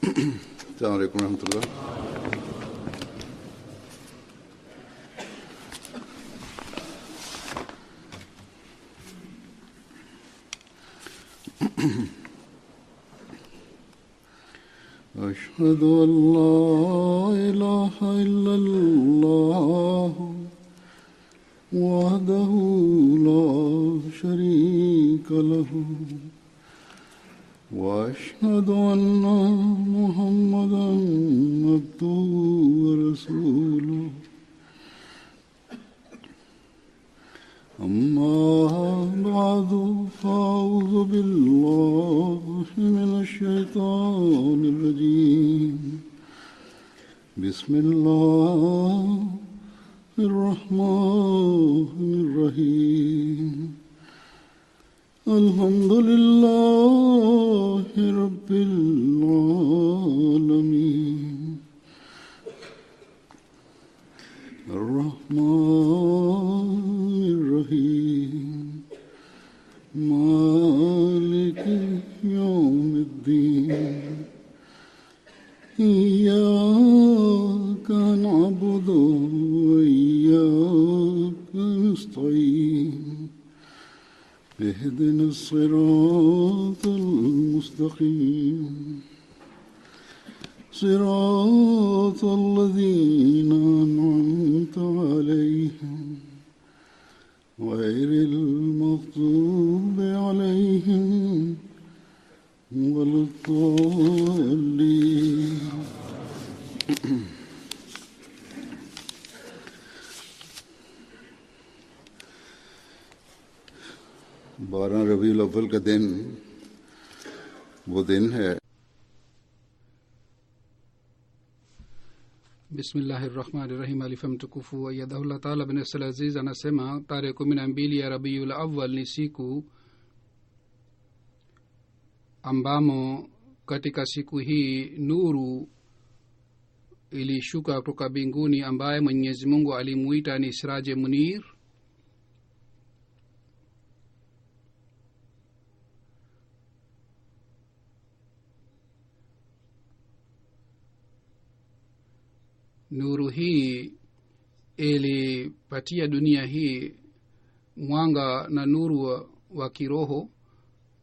السلام عليكم ورحمة الله. أشهد أن لا إله إلا الله وحده لا شريك له وأشهد أن محمدا عبده ورسوله أما بعد فأعوذ بالله من الشيطان الرجيم بسم الله الرحمن الرحيم الحمد لله رب العالمين الرحمن الرحيم مالك يوم الدين إياك نعبد وإياك نستعين اهدنا الصراط المستقيم صراط الذين أنعمت عليهم غير المغضوب عليهم ولا الضالين. बारह रबीउल अव्वल का दिन वो दिन है. Bismillahirrahmanirrahim. Alifa mtukufu wa yadahullah taala bin Asal Aziz anasema tarehe 12 ya Rabiul Awwal ni siku ambamo katika siku hii nuru ilishuka kutoka mbinguni ambaye Mwenyezi Mungu alimuita ni Siraje Munir. Nuru hii ilipatia dunia hii mwanga na nuru wa kiroho,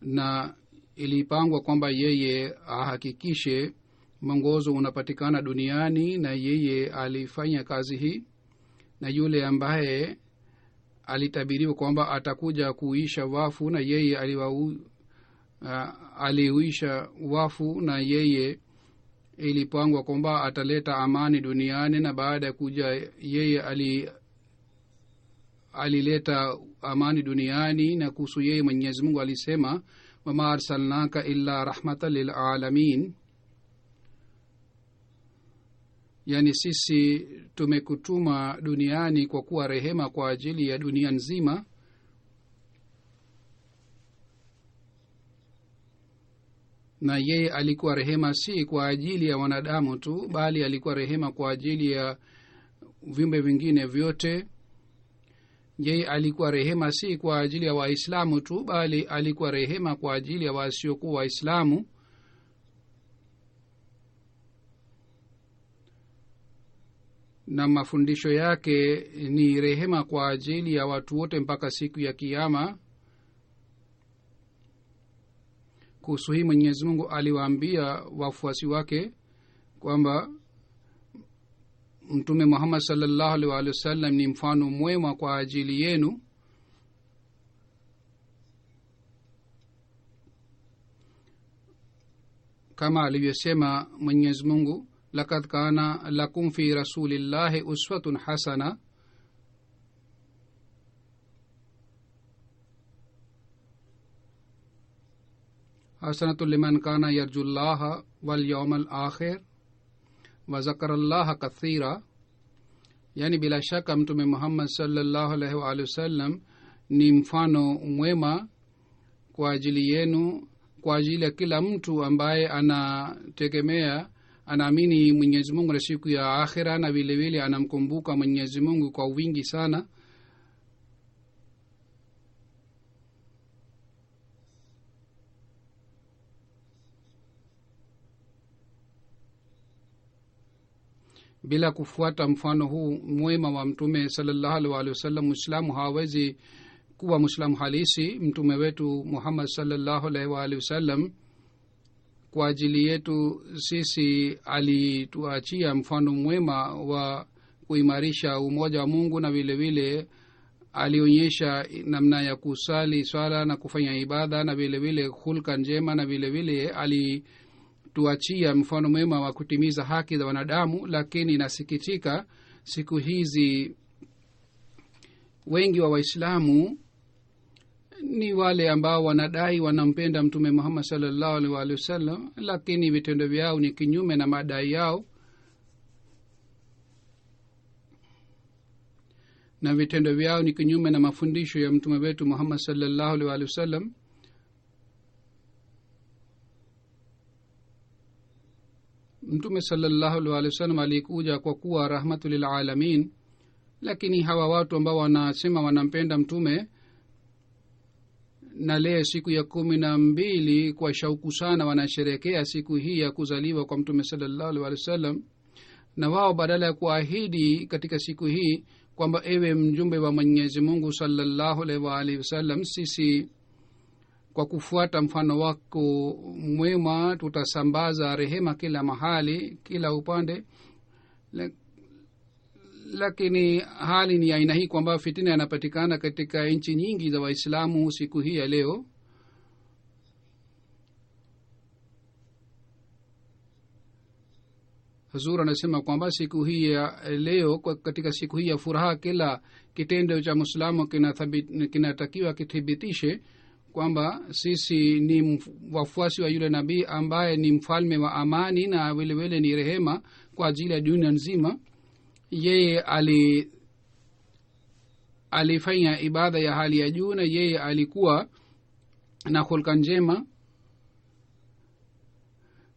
na ilipangwa kwamba yeye ahakikishe mwongozo unapatikana duniani, na yeye alifanya kazi hii. Na yule ambaye alitabiriwa kwamba atakuja kuisha wafu, na yeye aliuisha wafu, na yeye ilipangwa kwamba ataleta amani duniani, na baada ya kuja yeye alileta amani duniani. Na kuhusu yeye Mwenyezi Mungu alisema wama arsalnaka illa rahmatan lil alamin, yani sisi tumekutuma duniani kwa kuwa rehema kwa ajili ya dunia nzima. Na yeye alikuwa rehema si kwa ajili ya wanadamu tu, bali alikuwa rehema kwa ajili ya viumbe vingine vyote. Yeye alikuwa rehema si kwa ajili ya Waislamu tu, bali alikuwa rehema kwa ajili ya wasiokuwa Waislamu. Na mafundisho yake ni rehema kwa ajili ya watu wote mpaka siku ya Kiyama. Kuhusu hii Mwenyezi Mungu aliwaambia wafuasi wake kwamba Mtume Muhammad sallallahu alaihi wasallam ni mfano mwema kwa ajili yenu. Kama alivyosema Mwenyezi Mungu, laqad kana lakum fi rasulillahi uswatun hasana, hasanatu liman kana yarjullaha wal yawmal akhir wa zakarallaha kathira. Yani bila shaka Mtume Muhammad sallallahu alaihi wasallam ni mfano mwema kwa ajili yenu, kwa ajili ya kila mtu ambaye anategemea, anaamini Mwenyezi Mungu na siku ya akhira, na vile vile anamkumbuka Mwenyezi Mungu kwa wingi sana. bila kufuata mfano huu mwema wa mtume sallallahu alaihi wasallam muislamu hawezi kuwa muislamu halisi. Mtume wetu Muhammad sallallahu alaihi wasallam kwa ajili yetu sisi alituachia mfano mwema wa kuimarisha umoja wa Mungu, na vile vile alionyesha namna ya kusali swala na kufanya ibada, na vile vile hulka njema, na vile vile alituachia mfano mwema wa kutimiza haki za wanadamu. Lakini nasikitika siku hizi wengi wa waislamu ni wale ambao wanadai wanampenda mtume Muhammad sallallahu alaihi wasallam, lakini vitendo vyao ni kinyume na madai yao, na vitendo vyao ni kinyume na mafundisho ya mtume wetu Muhammad sallallahu alaihi wasallam. Mtume sallallahu alaihi wasallam alikuja kwa kuwa rahmatul lil alamin, lakini hawa watu ambao wanasema wanampenda mtume na leo siku ya 12 kwa shauku sana wanasherehekea siku hii ya kuzaliwa kwa mtume sallallahu alaihi wasallam, na wao badala ya kuahidi katika siku hii kwamba ewe mjumbe wa Mwenyezi Mungu sallallahu alaihi wasallam, sisi kwa kufuata mfano wako mwema tutasambaza rehema kila mahali, kila upande. Lakini hali ni aina hii kwamba fitina yanapatikana katika nchi nyingi za Waislamu siku hii ya leo. Hazur anasema kwamba siku hii ya leo, katika siku hii ya furaha, kila kitendo cha Muislamu kinatakiwa kithibitishe kwamba sisi ni wafuasi wa yule nabii ambaye ni mfalme wa amani na vile vile ni rehema kwa ajili ya dunia nzima. Yeye alifanya ibada ya hali ya juu, na yeye alikuwa na hulka njema,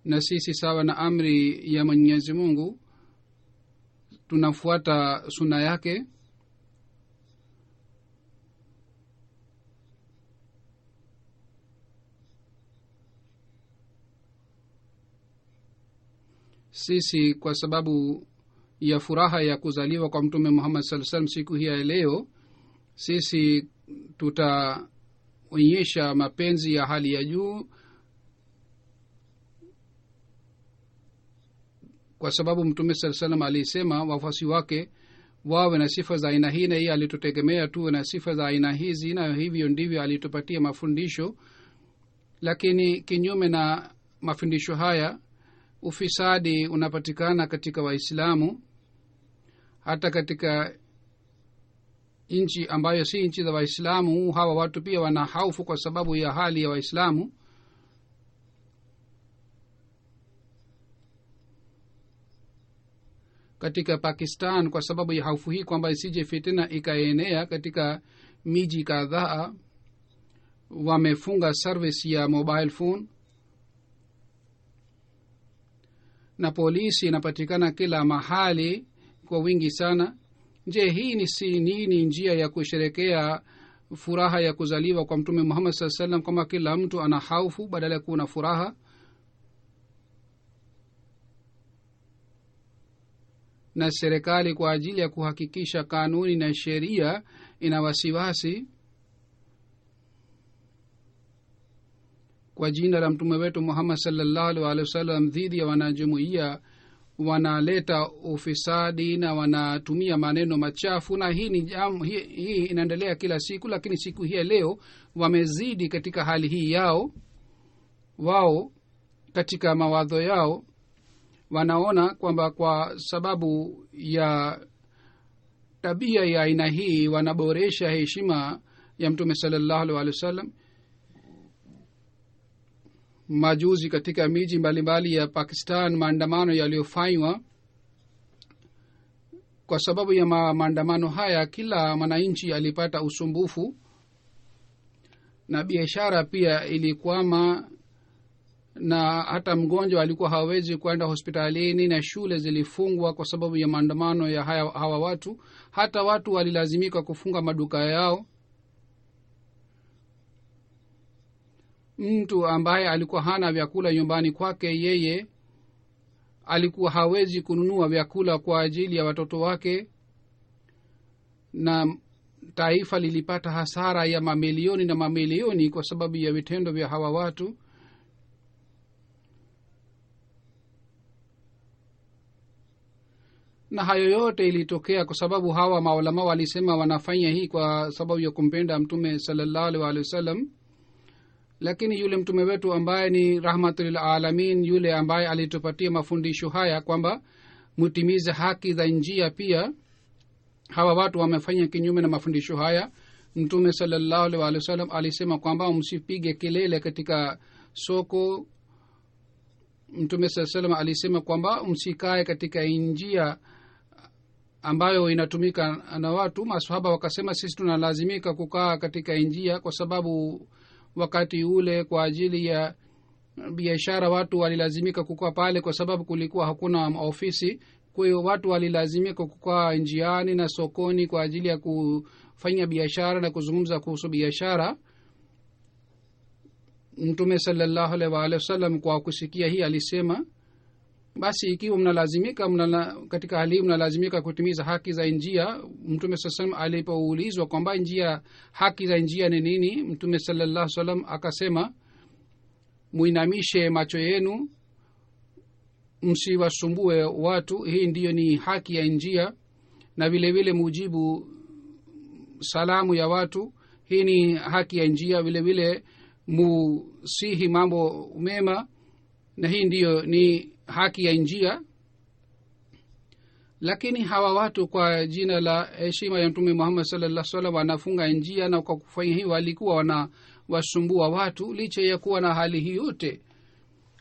na sisi sawa na amri ya Mwenyezi Mungu tunafuata sunna yake. Sisi kwa sababu ya furaha ya kuzaliwa kwa mtume Muhammad sallallahu alaihi wasallam siku hii ya leo, sisi tutaonyesha mapenzi ya hali ya juu, kwa sababu mtume sallallahu alaihi wasallam alisema wafuasi wake wawe na sifa za aina hii, na yeye alitutegemea tuwe na sifa za aina hizi, na hivyo ndivyo alitupatia mafundisho. Lakini kinyume na mafundisho haya, ufisadi unapatikana katika Waislamu, hata katika nchi ambayo si nchi za Waislamu. Hawa watu pia wana hofu kwa sababu ya hali ya Waislamu. Katika Pakistan, kwa sababu ya hofu hii kwamba isije fitina ikaenea katika miji kadhaa, wamefunga service ya mobile phone, na polisi inapatikana kila mahali kwa wingi sana. Je, hii ni njia ya kusherekea furaha ya kuzaliwa kwa mtume Muhammad sallallahu alaihi wasallam, kama kila mtu ana hofu badala ya kuwa na furaha? Na serikali kwa ajili ya kuhakikisha kanuni na sheria ina wasiwasi kwa jina la mtume wetu Muhammad sallallahu alaihi wasallam dhidi ya wanajumuiya, wanaleta ufisadi na wanatumia maneno machafu, na hii inaendelea kila siku. Lakini siku hii leo wamezidi katika hali hii yao. Wao katika mawazo yao wanaona kwamba kwa sababu ya tabia ya aina hii wanaboresha heshima ya mtume sallallahu alaihi wasallam. Majuzi katika miji mbalimbali ya Pakistan, maandamano yaliyofanywa, kwa sababu ya maandamano haya kila mwananchi alipata usumbufu, na biashara pia ilikwama, na hata mgonjwa alikuwa hawezi kwenda hospitalini, na shule zilifungwa kwa sababu ya maandamano ya hawa watu. Hata watu walilazimika kufunga maduka yao. Mtu ambaye alikuwa hana vyakula nyumbani kwake, yeye alikuwa hawezi kununua vyakula kwa ajili ya watoto wake, na taifa lilipata hasara ya mamilioni na mamilioni kwa sababu ya vitendo vya hawa watu. Na hayo yote ilitokea kwa sababu hawa maulama walisema wanafanya hii kwa sababu ya kumpenda mtume sallallahu alaihi wasallam. Lakini yule mtume wetu ambaye ni rahmatul alamin, yule ambaye alitupatia mafundisho haya kwamba mutimize haki za njia, pia hawa watu wamefanya kinyume na mafundisho haya. Mtume sallallahu alaihi wasallam alisema kwamba msipige kelele katika soko. Mtume sallallahu alaihi wasallam alisema kwamba msikae katika njia ambayo inatumika na watu. Maswahaba wakasema sisi tunalazimika kukaa katika njia kwa sababu wakati ule kwa ajili ya biashara watu walilazimika kukaa pale kwa sababu kulikuwa hakuna ofisi. Kwa hiyo watu walilazimika kukaa njiani na sokoni kwa ajili ya kufanya biashara na kuzungumza kuhusu biashara. Mtume sallallahu alaihi wasallam kwa kusikia hii alisema, basi ikiwa mnalazimika katika hali hii mnalazimika kutimiza haki za njia. Mtume sallallahu alaihi alipoulizwa kwamba njia, haki za njia ni nini, Mtume sallallahu alaihi wasallam akasema, muinamishe macho yenu, msiwasumbue watu, hii ndiyo ni haki ya njia, na vile vile mujibu salamu ya watu, hii ni haki ya njia. Vile vile musihi mambo mema, na hii ndiyo ni haki ya njia. Lakini hawa watu kwa jina la heshima ya mtume Muhammad sallallahu alaihi wasallam wanafunga njia, na kwa kufanya hii walikuwa wanawasumbua watu. Licha ya kuwa na hali hii yote,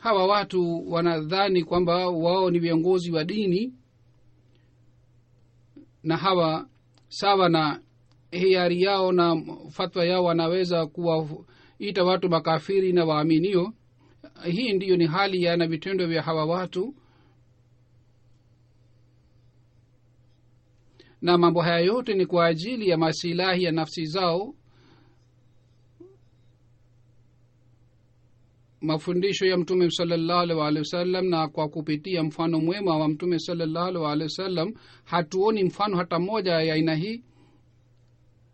hawa watu wanadhani kwamba wao ni viongozi wa dini, na hawa sawa na hiari yao na fatwa yao wanaweza kuwaita watu makafiri na waaminio. Hii ndiyo ni hali ya na vitendo vya hawa watu, na mambo haya yote ni kwa ajili ya masilahi ya nafsi zao. Mafundisho ya mtume sallallahu alaihi wasallam, na kwa kupitia mfano mwema wa mtume sallallahu alaihi wasallam hatuoni mfano hata moja ya aina hii.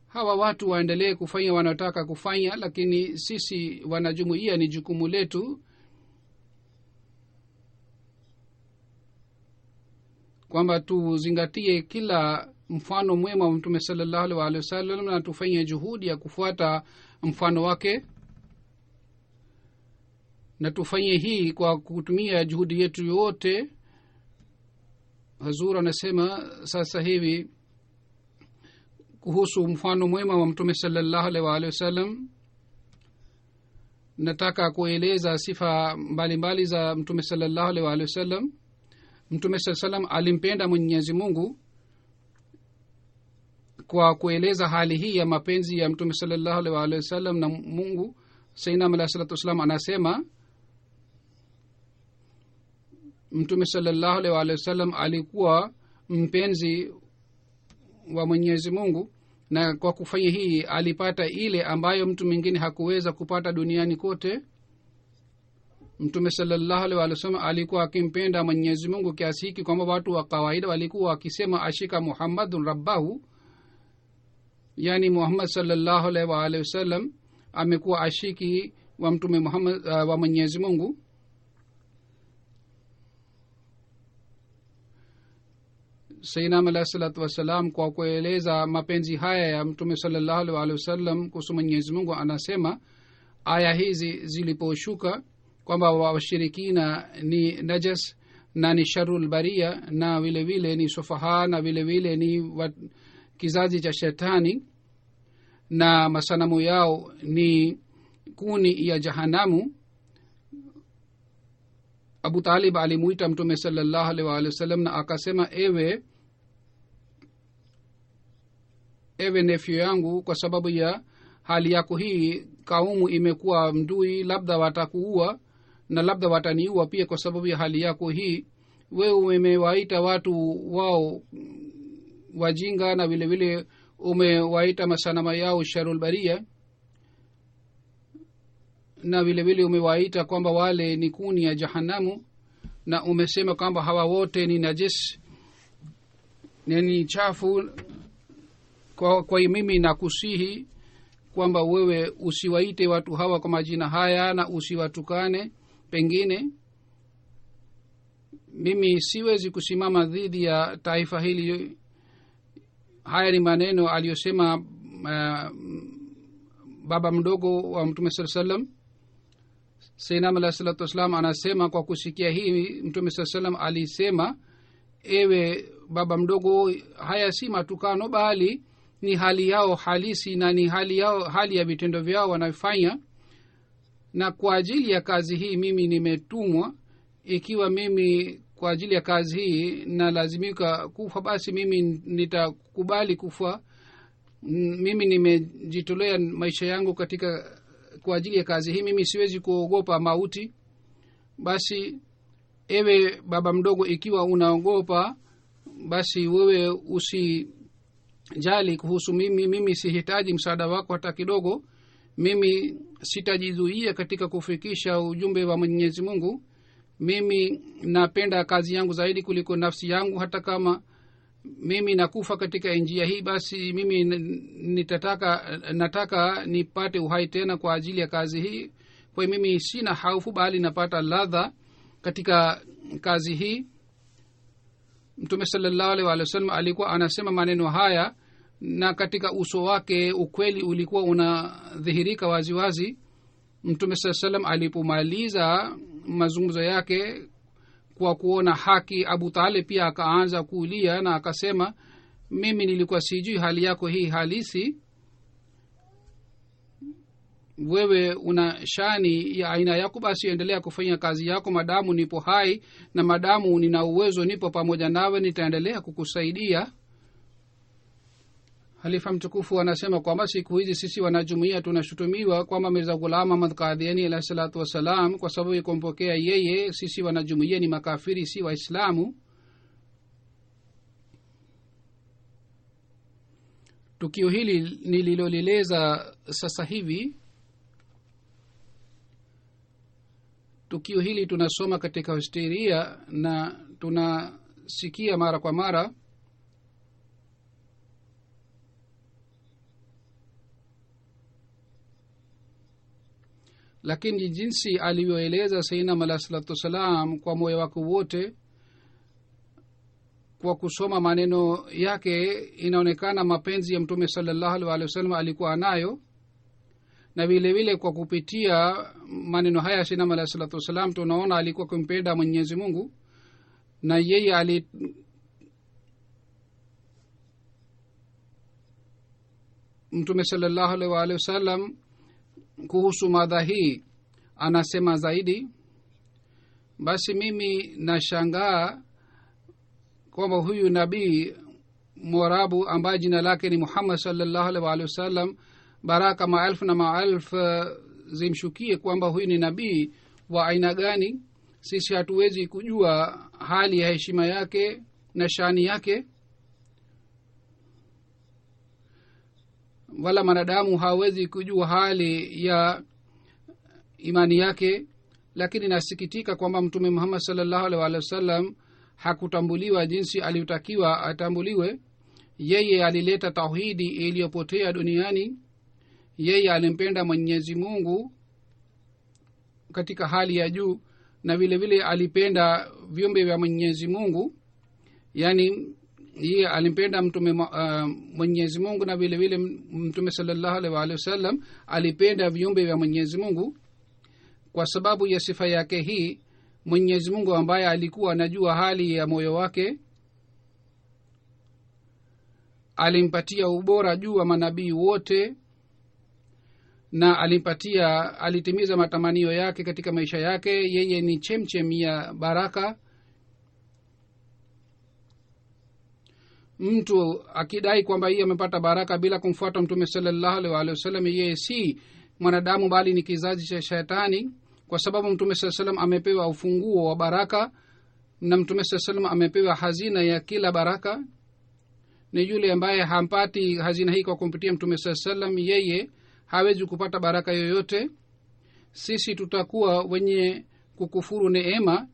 Hawa watu waendelee kufanya wanataka kufanya, lakini sisi wanajumuiya ni jukumu letu kwamba tuzingatie kila mfano mwema wa mtume sallallahu alaihi wasallam na tufanye juhudi ya kufuata mfano wake, na tufanye hii kwa kutumia juhudi yetu yote. Hazur anasema sasa hivi kuhusu mfano mwema wa mtume sallallahu alaihi wasallam, nataka kueleza sifa mbalimbali za mtume sallallahu alaihi wasallam. Mtume sallallahu alaihi wasallam alimpenda Mwenyezi Mungu. Kwa kueleza hali hii ya mapenzi ya mtume sallallahu alaihi wasallam na Mungu, Sayyidina Muhammad sallallahu alaihi wasallam anasema mtume sallallahu alaihi wasallam alikuwa mpenzi wa Mwenyezi Mungu, na kwa kufanya hii alipata ile ambayo mtu mwingine hakuweza kupata duniani kote. Mtume sallallahu alaihi wasallam alikuwa akimpenda Mwenyezi Mungu kiasi hiki kwamba watu wa kawaida walikuwa wakisema ashika Muhammadun rabbahu, yani Muhammad sallallahu alaihi wasallam amekuwa ashiki wa mtume Muhammad wa Mwenyezi Mungu. Sayyidina alayhi salatu wasalam kwa kueleza mapenzi haya ya mtume sallallahu alaihi wasallam kuhusu Mwenyezi Mungu anasema, aya hizi ziliposhuka kwamba washirikina ni najas na ni sharul baria, na vile vile ni sufaha, na vile vile ni kizazi cha shetani, na masanamu yao ni kuni ya jahanamu. Abu Talib alimuita mtume sallallahu alaihi wasallam na akasema, ewe nephew yangu, kwa sababu ya hali yako hii kaumu imekuwa mdui, labda watakuua na labda wataniua pia kwa sababu ya hali yako hii. Wewe umewaita watu wao wajinga, na vile vile umewaita masanama yao sharul baria, na vile vile umewaita kwamba wale ni kuni ya jahanamu. na umesema kwamba hawa wote ni najis, ni chafu. Kwa mimi nakusihi kwamba wewe usiwaite watu hawa kwa majina haya na usiwatukane. Pengine mimi siwezi kusimama dhidi ya taifa hili. Haya ni maneno aliyosema baba mdogo wa mtume sallallahu alaihi wasallam. Sayyidina alayhi salatu wasallam anasema kwa kusikia hii mtume sallallahu alaihi wasallam alisema, ewe baba mdogo, haya si matukano bali ni hali yao halisi na ni hali ya vitendo vyao wanafanya, na kwa ajili ya kazi hii mimi nimetumwa. Ikiwa mimi kwa ajili ya kazi hii na lazimika kufa, basi mimi nitakubali kufa. Mimi nimejitolea maisha yangu kwa ajili ya kazi hii, mimi siwezi kuogopa mauti. Basi ewe baba mdogo, ikiwa unaogopa, basi wewe usijali kuhusu mimi sihitaji msaada wako hata kidogo. Mimi sitajizuia katika kufikisha ujumbe wa Mwenyezi Mungu. Mimi napenda kazi yangu zaidi kuliko nafsi yangu. Hata kama mimi nakufa katika njia hii, basi mimi nataka nipate uhai tena kwa ajili ya kazi hii. Kwa mimi sina hofu bali napata ladha katika kazi hii. Mtume sallallahu alaihi wasallam alikuwa anasema maneno haya, na katika uso wake ukweli ulikuwa unadhihirika waziwazi. Mtume sallallahu alaihi wasallam alipomaliza mazungumzo yake kwa kuona haki, Abu Talib pia akaanza kulia na akasema, mimi nilikuwa sijui hali yako hii halisi. Wewe una shani ya aina yako, basi endelea kufanya kazi yako madamu nipo hai, na madamu nina uwezo nipo pamoja nawe, nitaendelea kukusaidia. Halifa mtukufu anasema kwamba siku hizi sisi wanajumuia tunashutumiwa kwamba Mirza Ghulam Ahmad Qadiani alayhi salatu wasalam, kwa sababu ikumpokea yeye, sisi wanajumuia ni makafiri, si Waislamu. Tukio hili nililoleleza sasa hivi, tukio hili tunasoma katika historia na tunasikia mara kwa mara. Lakini jinsi alivyoeleza Sayyidina alayhi salatu wasalam kwa moyo wake wote, kwa kusoma maneno yake inaonekana mapenzi ya mtume sallallahu alaihi wasallam alikuwa nayo. Na vile vile kwa kupitia maneno haya Sayyidina alayhi salatu wasalam tunaona alikuwa kumpenda Mwenyezi Mungu, na yeye mtume sallallahu alaihi wasallam kuhusu mada hii anasema zaidi. Basi mimi nashangaa kwamba huyu nabii Mwarabu ambaye jina lake ni Muhammad sallallahu alaihi wasallam, baraka maelfu na maelfu zimshukie, kwamba huyu ni nabii wa aina gani. Sisi hatuwezi kujua hali ya heshima yake na shani yake, wala wanadamu hawezi kujua hali ya imani yake. Lakini nasikitika kwamba mtume Muhammad sallallahu alaihi wasallam hakutambuliwa jinsi alivyotakiwa atambuliwe. Yeye alileta tauhidi iliyopotea duniani. Yeye alimpenda Mwenyezi Mungu katika hali ya juu, na vile vile alipenda viumbe vya Mwenyezi Mungu. Yani yeye alimpenda mtume Mwenyezi Mungu, na vile vile mtume sallallahu alaihi wasallam alipenda viumbe vya Mwenyezi Mungu. Kwa sababu ya sifa yake hii, Mwenyezi Mungu ambaye alikuwa anajua hali ya moyo wake alimpatia ubora juu wa manabii wote, na alitimiza matamanio yake katika maisha yake. Yeye ni chemchem ya baraka. Mtu akidai kwamba yeye amepata baraka bila kumfuata mtume sallallahu alaihi wasallam, yeye si mwanadamu bali ni kizazi cha shetani, kwa sababu mtume sallallahu alaihi wasallam amepewa ufunguo wa baraka, na mtume sallallahu alaihi wasallam amepewa hazina ya kila baraka. Ni yule ambaye hampati hazina hii kwa kumpitia mtume sallallahu alaihi wasallam, yeye hawezi kupata baraka yoyote. Sisi tutakuwa wenye kukufuru neema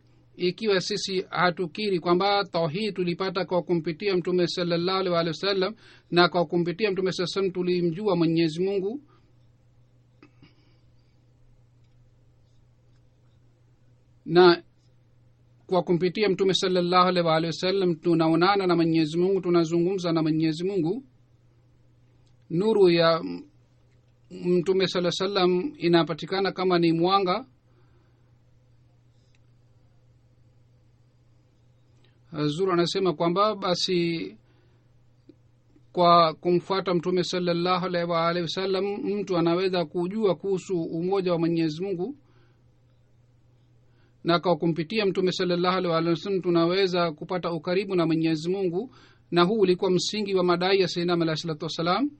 ikiwa sisi hatukiri kwamba tauhid tulipata kwa kumpitia mtume sallallahu alaihi wasallam na kwa kumpitia mtume sallallahu alaihi wasallam tulimjua Mwenyezi Mungu, na kwa kumpitia mtume sallallahu alaihi wasallam tunaonana na Mwenyezi Mungu, tunazungumza na Mwenyezi Mungu, nuru ya mtume sallallahu alaihi wasallam inapatikana kama ni mwanga. Hazur anasema kwamba basi kwa kumfuata mtume sallallahu alaihi wasallam mtu anaweza kujua kuhusu umoja wa Mwenyezi Mungu, na kwa kumpitia mtume sallallahu alaihi wasallam tunaweza kupata ukaribu na Mwenyezi Mungu. Na huu ulikuwa msingi wa madai ya Sayyidina Ahmad alayhi salatu wasalam.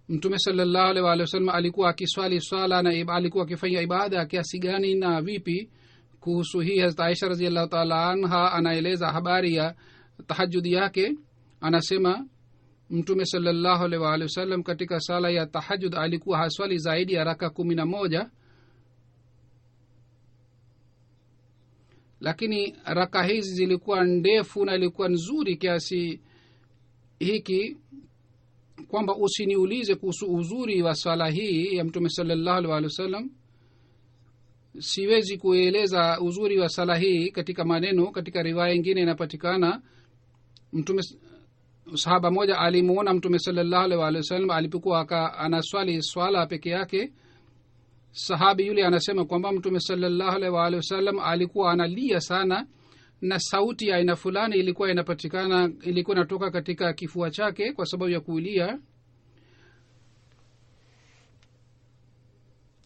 Mtume sallallahu alaihi wasallam alikuwa akiswali swala na alikuwa akifanya ibada kiasi gani na vipi. Kuhusu hii Hazrat Aisha radhiallahu ta'ala anha anaeleza habari ya tahajjud yake. Anasema mtume sallallahu alaihi wasallam katika sala ya tahajjud alikuwa haswali zaidi ya raka 11, lakini raka hizi zilikuwa ndefu na ilikuwa nzuri kiasi hiki kwamba usiniulize kuhusu uzuri wa swala hii ya mtume sallallahu alaihi wasallam. Siwezi kueleza uzuri wa sala hii katika maneno. Katika riwaya nyingine inapatikana mtume sahaba moja alimuona mtume sallallahu alaihi wasallam alipokuwa anaswali swala peke yake. Sahabi yule anasema kwamba mtume sallallahu alaihi wasallam alikuwa analia sana na sauti ya aina fulani ilikuwa inatoka katika kifua chake kwa sababu ya kulia.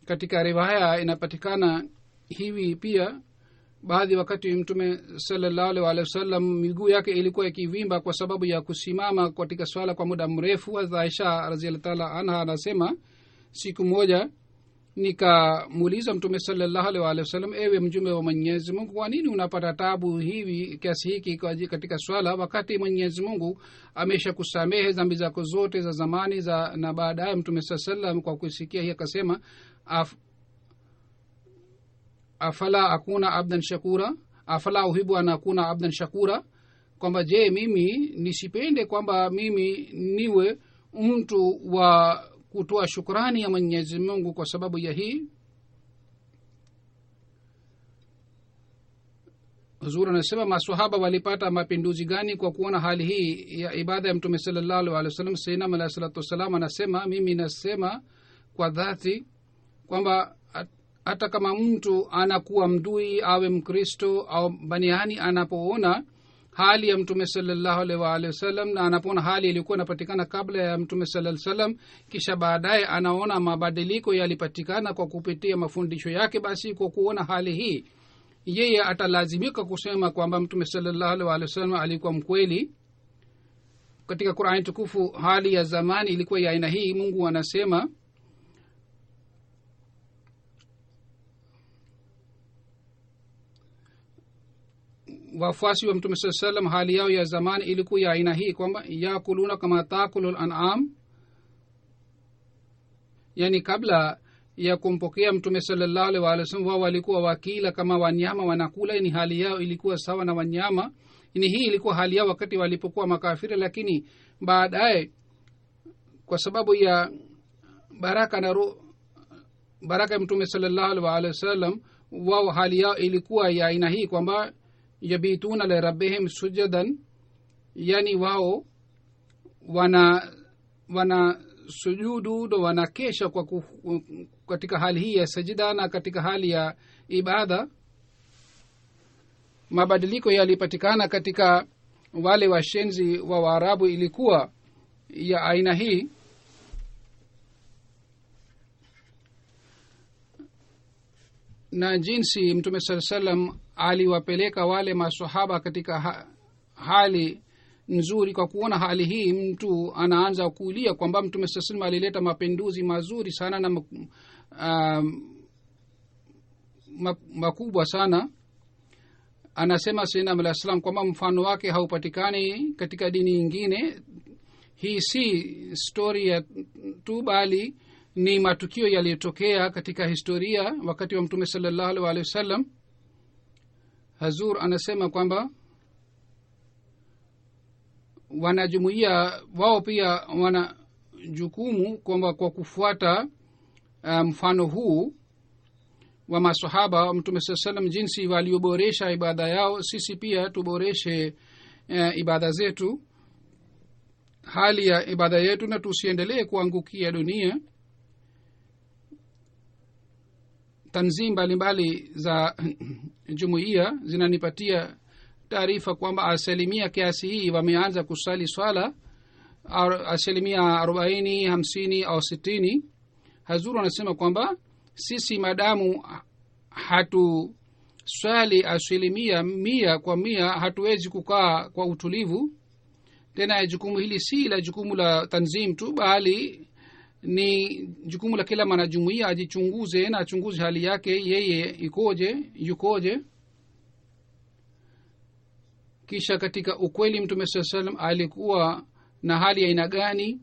Katika riwaya inapatikana hivi pia, baadhi wakati mtume sallallahu alaihi wasallam miguu yake ilikuwa ikivimba kwa sababu ya kusimama katika swala kwa muda mrefu. Aisha radhiallahu anha anasema siku moja nikamuuliza mtume sallallahu alaihi wasallam, ewe mjumbe wa Mwenyezi Mungu, kwa nini unapata tabu hivi kiasi hiki katika swala wakati Mwenyezi Mungu ameshakusamehe dhambi zako zote za zamani na baadaye? Mtume sallallahu alaihi wasallam kwa kusikia hii akasema, afala akuna abdan shakura, afala uhibu an akuna abdan shakura, kwamba je, mimi nisipende kwamba mimi niwe mtu wa kutoa shukrani ya Mwenyezi Mungu kwa sababu ya hii. Huzuri anasema maswahaba walipata mapinduzi gani kwa kuona hali hii ya ibada ya mtume sallallahu alaihi wasallam. Sayyidina alayhi salatu wasallam anasema, mimi nasema kwa dhati kwamba hata kama mtu anakuwa mdui awe Mkristo au baniani, anapoona hali ya mtume sallallahu alaihi wasallam na anapoona hali ilikuwa inapatikana kabla ya mtume sallallahu alaihi wasallam, kisha baadaye anaona mabadiliko yalipatikana kwa kupitia mafundisho yake, basi kwa kuona hali hii yeye atalazimika kusema kwamba mtume sallallahu alaihi wasallam alikuwa mkweli. Katika Qur'an tukufu hali ya zamani ilikuwa ya aina hii. Mungu anasema, wafuasi wa mtume sallallahu alaihi wasallam hali yao ya zamani ilikuwa ya aina hii kwamba yakuluna kama takulul an'am, yani kabla ya kumpokea mtume sallallahu alaihi wasallam wao walikuwa wakila kama wanyama wanakula. Ni hali yao ilikuwa sawa na wanyama. Ni hii ilikuwa hali yao wakati walipokuwa makafiri, lakini baadaye kwa sababu ya baraka ya mtume sallallahu alaihi wasallam wao hali yao ilikuwa ya aina hii kwamba yabituna li rabbihim sujadan, yani wao wana sujudu ndo wanakesha katika hali hii ya sajida na katika hali ya ibada. Mabadiliko yalipatikana katika wale washenzi wa Waarabu ilikuwa ya aina hii. Na jinsi mtume sallallahu alaihi wasallam aliwapeleka wale maswahaba katika hali nzuri. Kwa kuona hali hii mtu anaanza kulia kwamba mtume sallallahu alaihi wasallam alileta mapinduzi mazuri sana na makubwa sana. Anasema Sayyidina Ahmad alayhi salam kwamba mfano wake haupatikani katika dini nyingine. Hii si story ya tu, bali ni matukio yaliyotokea katika historia wakati wa mtume sallallahu alaihi wasallam. Hazur anasema kwamba wanajumuia wao pia wana jukumu kwamba kwa kufuata mfano huu wa masahaba wa mtume saa salam jinsi walioboresha ibada yao, sisi pia tuboreshe ibada zetu, hali ya ibada yetu, na tusiendelee kuangukia dunia. Tanzim mbalimbali za jumuiya zinanipatia taarifa kwamba asilimia kiasi hii wameanza kusali swala, asilimia 40, 50 au 60. Hazuru anasema kwamba sisi madamu hatu swali asilimia 100% hatuwezi kukaa kwa utulivu. Tena jukumu hili si la jukumu la tanzim tu, bali ni jukumu la kila mwanajumuiya ajichunguze na achunguze hali yake, yeye yukoje. Kisha katika ukweli mtume sallallahu alayhi wasallam alikuwa na hali ya aina gani?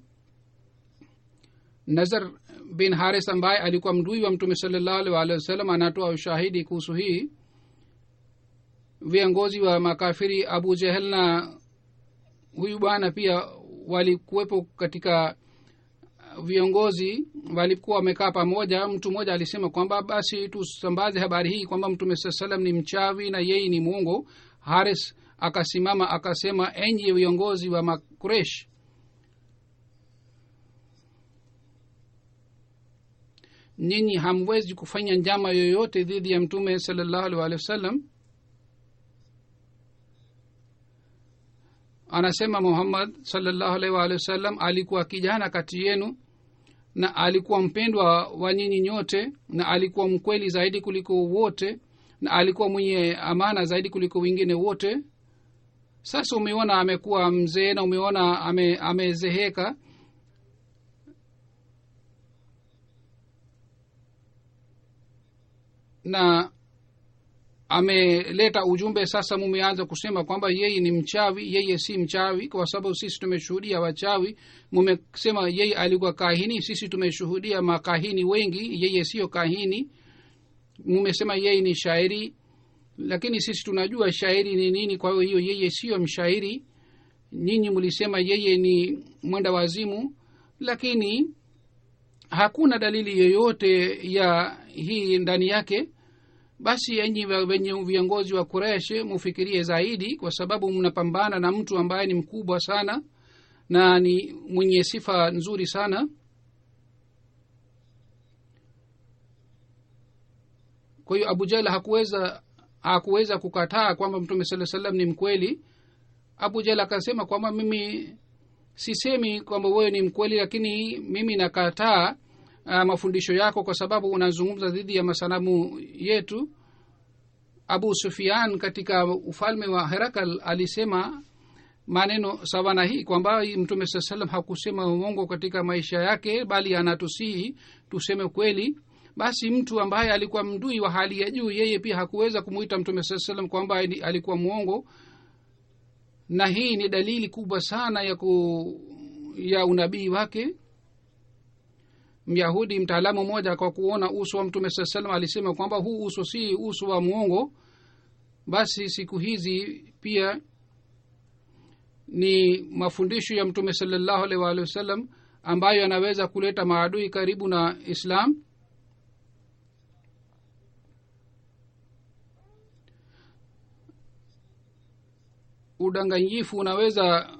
Nazar bin Haris ambaye alikuwa mdui wa mtume sallallahu alayhi wasallam anatoa ushahidi kuhusu hii. Viongozi wa makafiri Abu Jahal na huyu bwana pia walikuwepo katika viongozi, walikuwa wamekaa pamoja. Mtu mmoja alisema kwamba basi tusambaze habari hii kwamba mtume sallallahu alayhi wasallam ni mchawi na yeye ni muongo. Haris akasimama akasema, enyi viongozi wa Makuresh, nyinyi hamwezi kufanya njama yoyote dhidi ya mtume sallallahu alaihi wasallam. Anasema Muhammad sallallahu alaihi wasallam alikuwa kijana kati yenu na alikuwa mpendwa wa nyinyi nyote, na alikuwa mkweli zaidi kuliko wote, na alikuwa mwenye amana zaidi kuliko wengine wote. Sasa umeona amekuwa mzee na umeona amezeheka, na ameleta ujumbe. Sasa mumeanza kusema kwamba yeye ni mchawi. Yeye si mchawi, kwa sababu sisi tumeshuhudia wachawi. Mumesema yeye alikuwa kahini, sisi tumeshuhudia makahini wengi. Yeye sio kahini. Mumesema yeye ni shairi, lakini sisi tunajua shairi ni nini. Kwa hiyo yeye sio mshairi. Nyinyi mlisema yeye ni mwenda wazimu, lakini hakuna dalili yoyote ya hii ndani yake. Basi enyi wenye viongozi wa Quraysh mufikirie zaidi, kwa sababu mnapambana na mtu ambaye ni mkubwa sana na ni mwenye sifa nzuri sana. Kwa hiyo Abu Jahl hakuweza kukataa kwamba mtume sallallahu alaihi wasallam ni mkweli. Abu Jahl akasema kwamba mimi sisemi kwamba wewe ni mkweli, lakini mimi nakataa mafundisho yako kwa sababu unazungumza dhidi ya masanamu yetu. Abu Sufyan katika ufalme wa Herakal alisema maneno sawa na hii kwamba mtume sallallahu alaihi wasallam hakusema uongo katika maisha yake, bali anatusihi tuseme kweli. Basi mtu ambaye alikuwa mdui wa hali ya juu, yeye pia hakuweza kumuita mtume sallallahu alaihi wasallam kwamba alikuwa muongo, na hii ni dalili kubwa sana ya unabii wake. Myahudi mtaalamu mmoja kwa kuona uso wa mtume sallallahu alaihi wasallam alisema kwamba huu uso si uso wa muongo. Basi siku hizi pia ni mafundisho ya mtume sallallahu alaihi wasallam ambayo yanaweza kuleta maadui karibu na Islam. Udanganyifu unaweza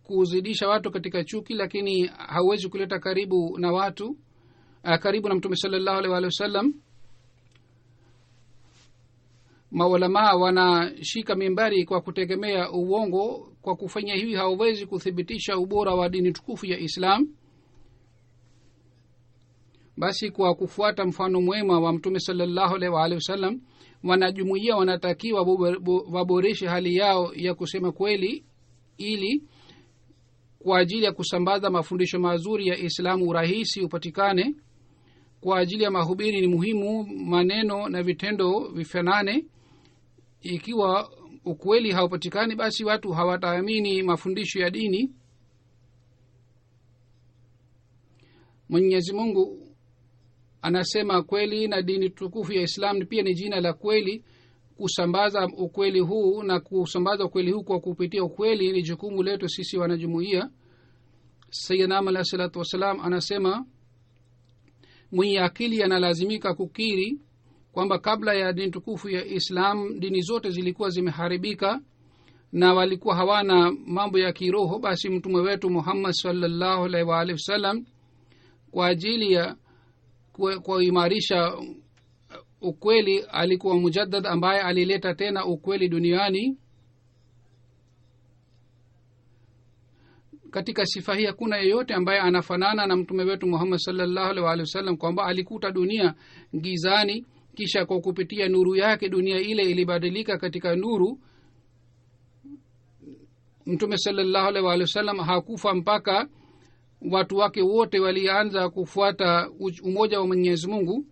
kuzidisha watu katika chuki, lakini hauwezi kuleta karibu na watu karibu na mtume sallallahu alaihi wasallam. Maulama wanashika mimbari kwa kutegemea uongo. Kwa kufanya hivi hawawezi kuthibitisha ubora wa dini tukufu ya Islam. Basi kwa kufuata mfano mwema wa mtume sallallahu alaihi wasallam, wanajumuiya wanatakiwa waboreshe hali yao ya kusema kweli, ili kwa ajili ya kusambaza mafundisho mazuri ya Islamu urahisi upatikane. Kwa ajili ya mahubiri ni muhimu maneno na vitendo vifanane. Ikiwa ukweli haupatikani, basi watu hawataamini mafundisho ya dini. Mwenyezi Mungu anasema kweli, na dini tukufu ya Islam pia ni jina la kweli. kusambaza ukweli huu, na kusambaza ukweli huu kwa kupitia ukweli ni jukumu letu sisi wanajumuiya. Sayyidina alayhi salatu wasalam anasema mwenye akili analazimika kukiri kwamba kabla ya dini tukufu ya Islam dini zote zilikuwa zimeharibika na walikuwa hawana mambo ya kiroho. Basi mtume wetu Muhammad sallallahu alaihi wasallam kwa ajili ya kuimarisha ukweli alikuwa mujaddad ambaye alileta tena ukweli duniani. Katika sifa hii hakuna yeyote ambaye anafanana na mtume wetu Muhammad sallallahu alaihi wasallam, kwamba alikuta dunia gizani, kisha kwa kupitia nuru yake dunia ile ilibadilika katika nuru. Mtume sallallahu alaihi wasallam hakufa mpaka watu wake wote walianza kufuata umoja wa Mwenyezi Mungu.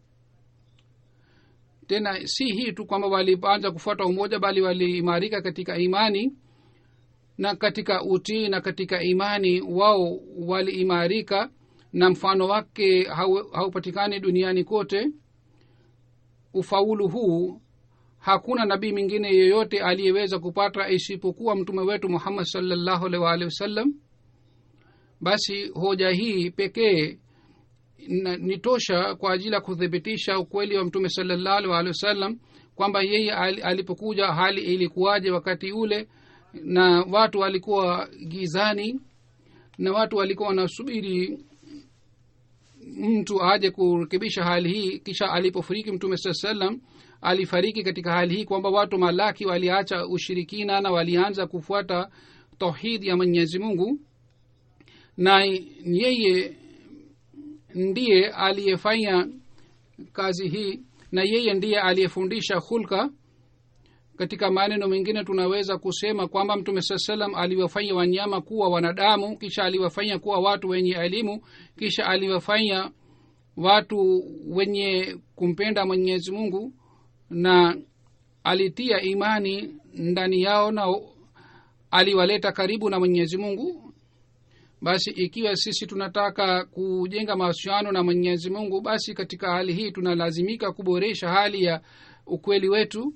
Tena si hii tu kwamba walianza kufuata umoja, bali waliimarika katika imani na katika utii na katika imani wao waliimarika, na mfano wake haupatikani duniani kote. Ufaulu huu hakuna nabii mwingine yeyote aliyeweza kupata isipokuwa mtume wetu Muhammad sallallahu alaihi wasallam. Basi hoja hii pekee ni tosha kwa ajili ya kuthibitisha ukweli wa mtume sallallahu alaihi wasallam, kwamba yeye alipokuja hali ilikuwaje wakati ule, na watu walikuwa gizani na watu walikuwa wanasubiri mtu aje kurekebisha hali hii. Kisha alipofariki mtume sallallahu alaihi wasallam alifariki katika hali hii kwamba watu malaki waliacha ushirikina na walianza kufuata tauhid ya Mwenyezi Mungu, na yeye ndiye aliyefanya kazi hii na yeye ndiye aliyefundisha hulka. Katika maneno mengine tunaweza kusema kwamba mtume sallam aliwafanya wanyama kuwa wanadamu, kisha aliwafanya kuwa watu wenye elimu, kisha aliwafanya watu wenye kumpenda Mwenyezi Mungu, na alitia imani ndani yao na aliwaleta karibu na Mwenyezi Mungu. Basi ikiwa sisi tunataka kujenga mahusiano na Mwenyezi Mungu, basi katika hali hii tunalazimika kuboresha hali ya ukweli wetu,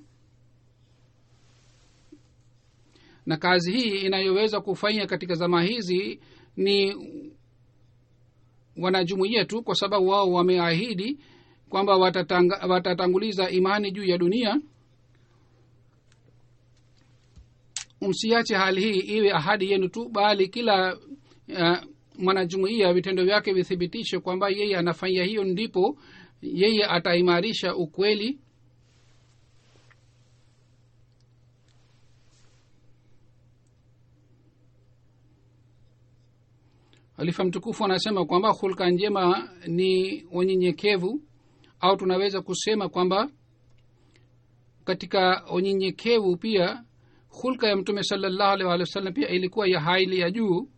na kazi hii inayoweza kufanya katika zama hizi ni wanajumuiya tu, kwa sababu wao wameahidi kwamba watatanguliza imani juu ya dunia. Msiache hali hii iwe ahadi yenu tu, bali kila mwanajumuiya vitendo vyake vithibitishe kwamba yeye anafanya hiyo, ndipo yeye ataimarisha ukweli. Halifa mtukufu anasema kwamba hulka njema ni unyenyekevu, au tunaweza kusema kwamba katika unyenyekevu pia hulka ya mtume sallallahu alaihi wasallam pia ilikuwa ya hali ya juu.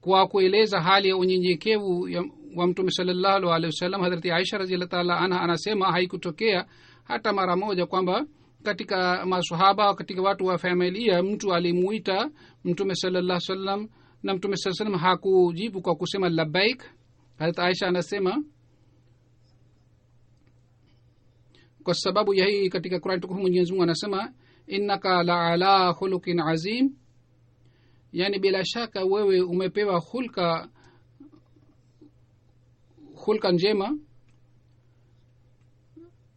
Kwa kueleza hali ya unyenyekevu wa mtume sallallahu alaihi wasallam, Hazrati Aisha radhiallahu ta'ala anha anasema haikutokea hata mara moja kwamba katika maswahaba, katika watu wa familia, mtu alimuita mtume sallallahu alaihi wasallam na mtume sallallahu alaihi wasallam hakujibu kwa kusema labbaik. Hazrati Aisha anasema kwa sababu ya hii katika Qur'an tukufu Mwenyezi Mungu anasema innaka la ala khuluqin azim, yani bila shaka wewe umepewa hulka njema.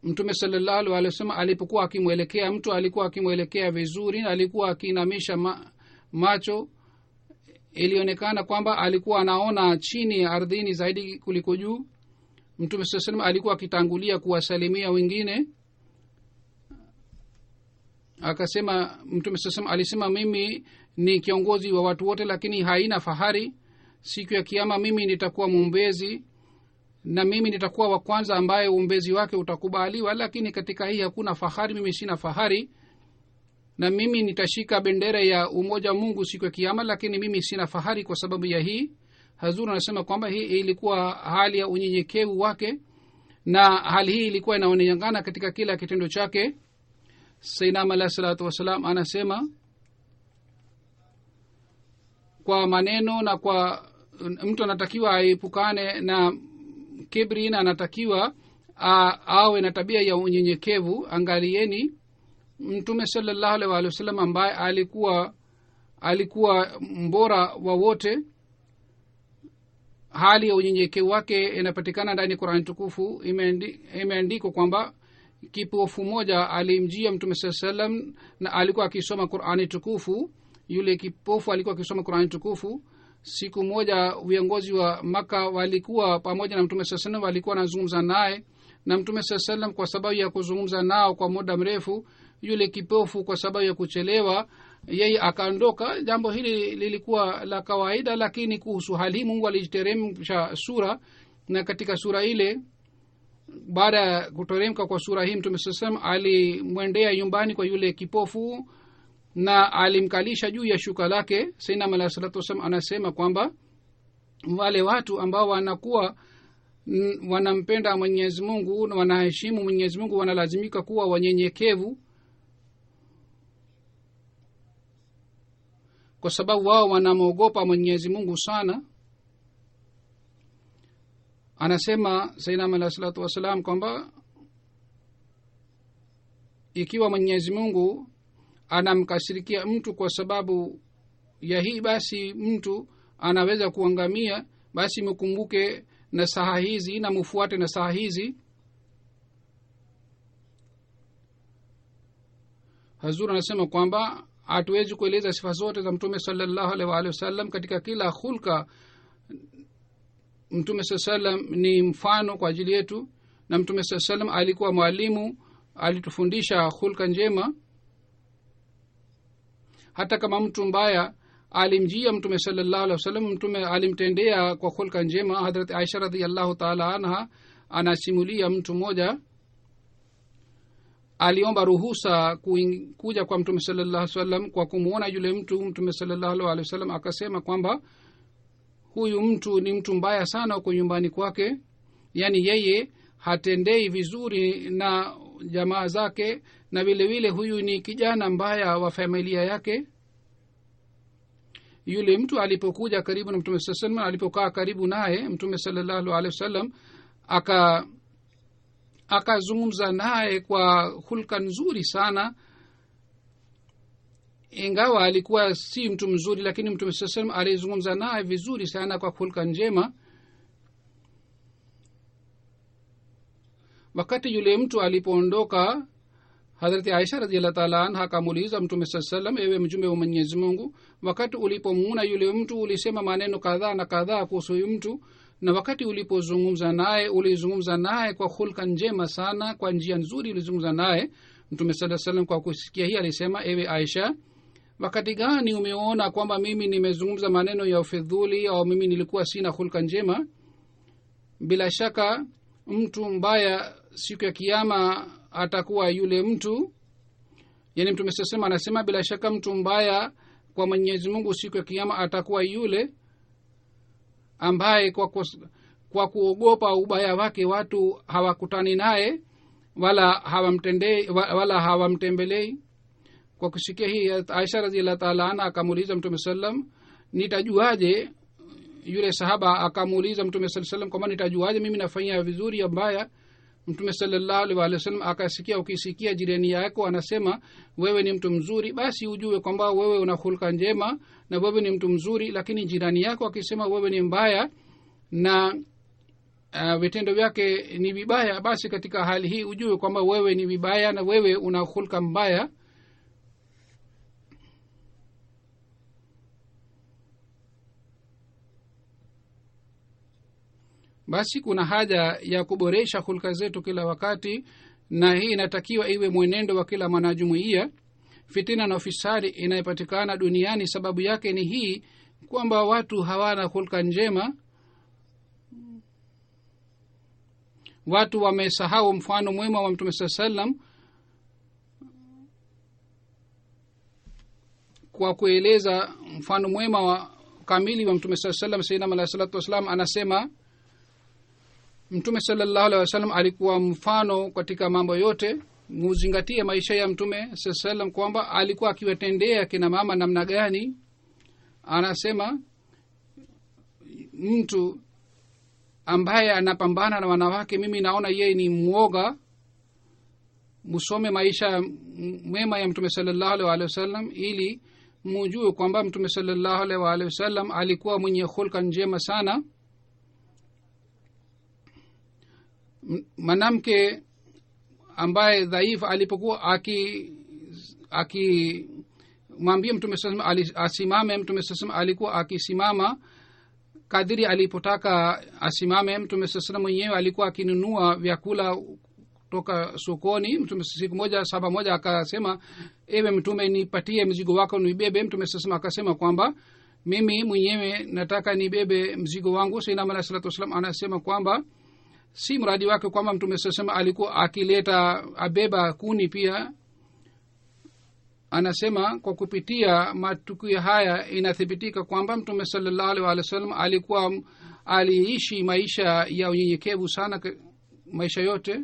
Mtume sallallahu alaihi wasallam alipokuwa akimwelekea mtu alikuwa akimwelekea vizuri, alikuwa akinamisha macho. Ilionekana kwamba alikuwa anaona chini ya ardhini zaidi kuliko juu. Mtume sallallahu alaihi wasallam alikuwa akitangulia kuwasalimia wengine. Akasema mtume sallallahu alaihi wasallam alisema, mimi ni kiongozi wa watu wote, lakini haina fahari. Siku ya kiyama mimi nitakuwa mwombezi, na mimi nitakuwa wa kwanza ambaye uombezi wake utakubaliwa, lakini katika hii hakuna fahari. Mimi sina fahari, na mimi nitashika bendera ya umoja wa Mungu siku ya kiyama, lakini mimi sina fahari kwa sababu ya hii. Hazur anasema kwamba hii ilikuwa hali ya unyenyekevu wake, na hali hii ilikuwa inaonekana katika kila kitendo chake. Sayyidina alayhi salatu wasalam anasema kwa maneno na kwa mtu anatakiwa aepukane na kibri, na anatakiwa awe na tabia ya unyenyekevu. Angalieni mtume sallallahu alaihi wasallam ambaye alikuwa mbora wa wote, hali ya unyenyekevu wake inapatikana ndani ya Qur'an tukufu. Imeandikwa kwamba kipofu moja alimjia mtume sallallahu alaihi wasallam na alikuwa akisoma Qur'an tukufu. Yule kipofu alikuwa akisoma Qur'an tukufu. Siku moja viongozi wa Maka walikuwa pamoja na mtume sallallahu alaihi wasallam, walikuwa wanazungumza naye, na mtume sallallahu alaihi wasallam kwa sababu ya kuzungumza nao kwa muda mrefu, yule kipofu kwa sababu ya kuchelewa yeye akaondoka. Jambo hili lilikuwa la kawaida, lakini kuhusu hali Mungu aliteremsha sura, na katika sura ile, baada ya kuteremka kwa sura hii, mtume sallallahu alaihi wasallam alimwendea nyumbani kwa yule kipofu na alimkalisha juu ya shuka lake. Sayyidina Muhammad sallallahu alaihi wasallam anasema kwamba wale watu ambao wanakuwa wanampenda Mwenyezi Mungu na wanaheshimu Mwenyezi Mungu wanalazimika kuwa wanyenyekevu, kwa sababu wao wanamwogopa Mwenyezi Mungu sana. Anasema Sayyidina Muhammad sallallahu alaihi wasallam kwamba ikiwa Mwenyezi Mungu anamkasirikia mtu kwa sababu ya hii, basi mtu anaweza kuangamia. Basi mkumbuke nasaha hizi na mfuate nasaha hizi. Hazur anasema kwamba hatuwezi kueleza sifa zote za mtume sallallahu alaihi wasallam. Katika kila hulka mtume sallallahu alaihi wasallam ni mfano kwa ajili yetu, na mtume sallallahu alaihi wasallam alikuwa mwalimu, alitufundisha hulka njema. Hata kama mtu mbaya alimjia mtume sallallahu alaihi wasallam, mtume alimtendea kwa hulka njema. Hadrat Aisha radhiyallahu ta'ala anha anasimulia, mtu mmoja aliomba ruhusa kuja kwa mtume sallallahu alaihi wasallam. Kwa kumuona yule mtu, mtume sallallahu alaihi wasallam akasema kwamba huyu mtu ni mtu mbaya sana huko nyumbani kwake, yani yeye hatendei vizuri na jamaa zake, na vile vile huyu ni kijana mbaya wa familia yake. Yule mtu alipokuja karibu na mtume sallallahu alaihi wasallam, alipokaa karibu naye, mtume sallallahu alaihi wasallam akazungumza naye kwa hulka nzuri sana. Ingawa alikuwa si mtu mzuri, lakini mtume sallallahu alaihi wasallam alizungumza naye vizuri sana kwa hulka njema. Wakati yule mtu alipoondoka, Hazrat Aisha radhiyallahu ta'ala anha akamuuliza mtume sallallahu alaihi wasallam, ewe mjumbe wa Mwenyezi Mungu, wakati ulipomuona yule mtu ulisema maneno kadhaa na kadhaa kuhusu huyu mtu, na wakati ulipozungumza naye ulizungumza naye kwa hulka njema sana, kwa njia nzuri ulizungumza naye. Mtume sallallahu alaihi wasallam kwa kusikia hii alisema, ewe Aisha, wakati gani umeona kwamba mimi nimezungumza maneno ya ufidhuli au mimi nilikuwa sina hulka njema? Bila shaka mtu mbaya siku ya kiyama atakuwa yule mtu, yani mtume sasa anasema bila shaka mtu mbaya kwa Mwenyezi Mungu siku ya kiyama atakuwa yule ambaye kwa kuogopa ubaya wake watu hawakutani naye wala hawamtembelei. Kwa kusikia hii, Aisha radhiallahu ta'ala anha akamuuliza mtume sallam, nitajuaje? Yule sahaba akamuuliza mtume sallam kwamba nitajuaje mimi nafanya vizuri au mbaya? Mtume sallallahu alaihi wasallam akasikia, ukisikia jirani yako anasema wewe ni mtu mzuri, basi ujue kwamba wewe una hulka njema na wewe ni mtu mzuri. Lakini jirani yako akisema wewe ni mbaya na vitendo vyake ni vibaya, basi katika hali hii ujue kwamba wewe ni vibaya na wewe una hulka mbaya. Basi kuna haja ya kuboresha hulka zetu kila wakati, na hii inatakiwa iwe mwenendo wa kila mwanajumuiya. Fitina na ufisadi inayopatikana duniani sababu yake ni hii, kwamba watu hawana hulka njema. Watu wamesahau mfano mwema wa mtume sallam. Kwa kueleza mfano mwema wa kamili wa mtume sallam, sayyidina alayhi salatu wasallam anasema mtume sallallahu alaihi wasallam alikuwa mfano katika mambo yote. Muzingatie maisha ya mtume sallam kwamba alikuwa akiwatendea kina mama namna gani. Anasema mtu ambaye anapambana na wanawake, mimi naona yeye ni mwoga. musome maisha mema ya mtume sallallahu alaihi wasallam ili mujue kwamba mtume sallallahu alaihi wasallam alikuwa mwenye hulka njema sana. Mwanamke ambaye dhaifu alipokuwa mwambie mtume sallallahu alaihi wasallam asimame, mtume sallallahu alaihi alikuwa akisimama kadiri alipotaka asimame. Mtume sallallahu mwenyewe alikuwa akinunua vyakula kutoka sokoni. Mtume siku moja saba moja akasema, ewe mtume nipatie mzigo wako nibebe. Mtume sallallahu akasema kwamba mimi mwenyewe nataka nibebe mzigo wangu. Sayyidina Muhammad sallallahu alaihi wasallam anasema kwamba si mradi wake kwamba mtume sallallahu alikuwa akileta abeba kuni pia. Anasema kwa kupitia matukio haya inathibitika kwamba mtume sallallahu alaihi wasallam alikuwa aliishi maisha ya unyenyekevu sana maisha yote.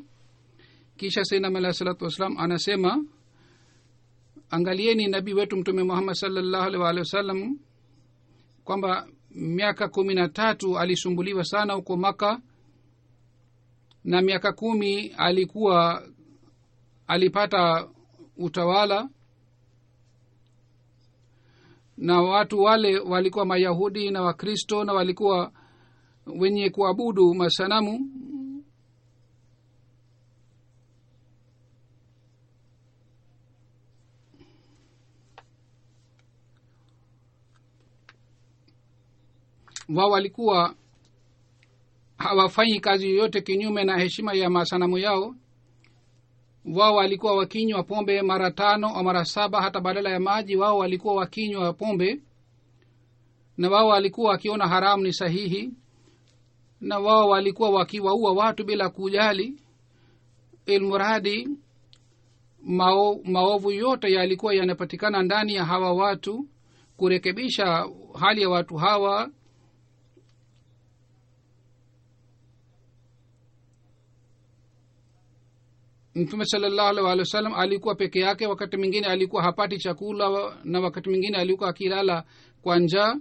Kisha Sayyidina Muhammad sallallahu alaihi wasallam anasema, angalieni nabii wetu mtume Muhammad sallallahu alaihi wasallam kwamba miaka 13 alisumbuliwa sana huko Maka, na miaka 10 alipata utawala, na watu wale walikuwa Mayahudi na Wakristo na walikuwa wenye kuabudu masanamu. Wao walikuwa hawafanyi kazi yoyote kinyume na heshima ya masanamu yao. Wao walikuwa wakinywa pombe mara 5 au mara 7, hata badala ya maji wao walikuwa wakinywa pombe, na wao walikuwa wakiona haramu ni sahihi, na wao walikuwa wakiwaua watu bila kujali. Ilmuradi maovu yote yalikuwa yanapatikana ndani ya hawa watu. Kurekebisha hali ya watu hawa, mtume sallallahu alaihi wasallam alikuwa peke yake. Wakati mwingine alikuwa hapati chakula, na wakati mwingine alikuwa akilala kwa njaa.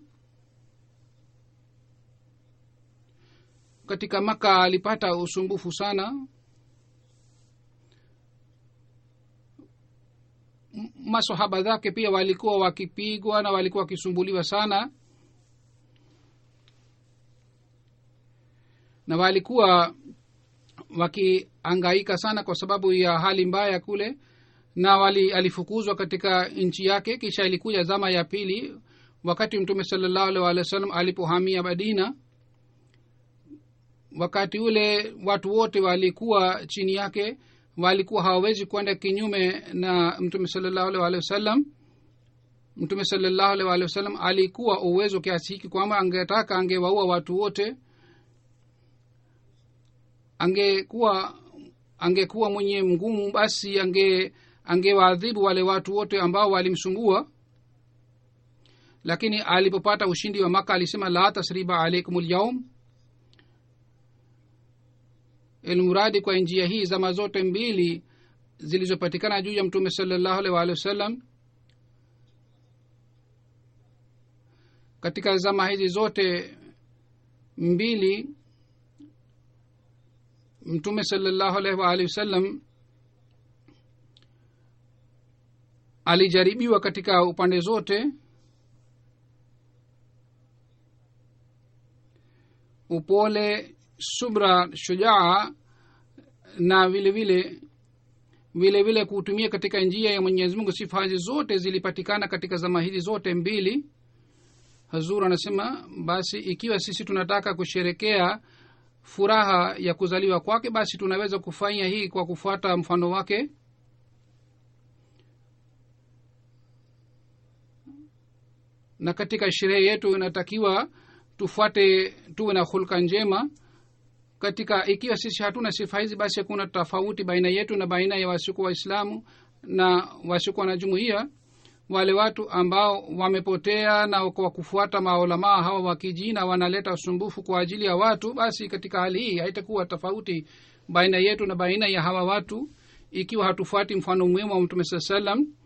Katika Maka alipata usumbufu sana. Masahaba zake pia walikuwa wakipigwa na walikuwa wakisumbuliwa sana, na walikuwa wakiangaika sana kwa sababu ya hali mbaya kule, na alifukuzwa katika nchi yake. Kisha ilikuja zama ya pili, wakati mtume sallallahu alaihi wasallam alipohamia Madina. Wakati ule watu wote walikuwa chini yake, walikuwa hawawezi kwenda kinyume na mtume sallallahu alaihi wasallam. Mtume sallallahu alaihi wasallam alikuwa uwezo kiasi hiki kwamba angetaka angewaua watu wote. Angekuwa mwenye mgumu, basi angewaadhibu wale watu wote ambao walimsumbua. Lakini alipopata ushindi wa Maka alisema, la tasriba alaikumul yawm. Ilmuradi kwa njia hii zama zote mbili zilizopatikana juu ya mtume sallallahu alaihi wasallam, katika zama hizi zote mbili mtume sallallahu alaihi wasallam alijaribiwa katika upande zote. Upole, subra, shujaa, na vile vile kutumia katika njia ya Mwenyezi Mungu. Sifa hizi zote zilipatikana katika zama hizi zote mbili. Hazur anasema, basi ikiwa sisi tunataka kusherekea furaha ya kuzaliwa kwake, basi tunaweza kufanya hii kwa kufuata mfano wake. Na katika sherehe yetu inatakiwa tuwe na hulka njema. Katika ikiwa sisi hatuna sifa hizi, basi hakuna tofauti baina yetu na baina ya wasiokuwa Waislamu na wasiokuwa na jumuiya. Wale watu ambao wamepotea na kwa kufuata maulamaa hawa wa kijina wanaleta usumbufu kwa ajili ya watu, basi katika hali hii haitakuwa tofauti baina yetu na baina ya hawa watu ikiwa hatufuati mfano mwema wa mtume sallallahu alaihi wasallam.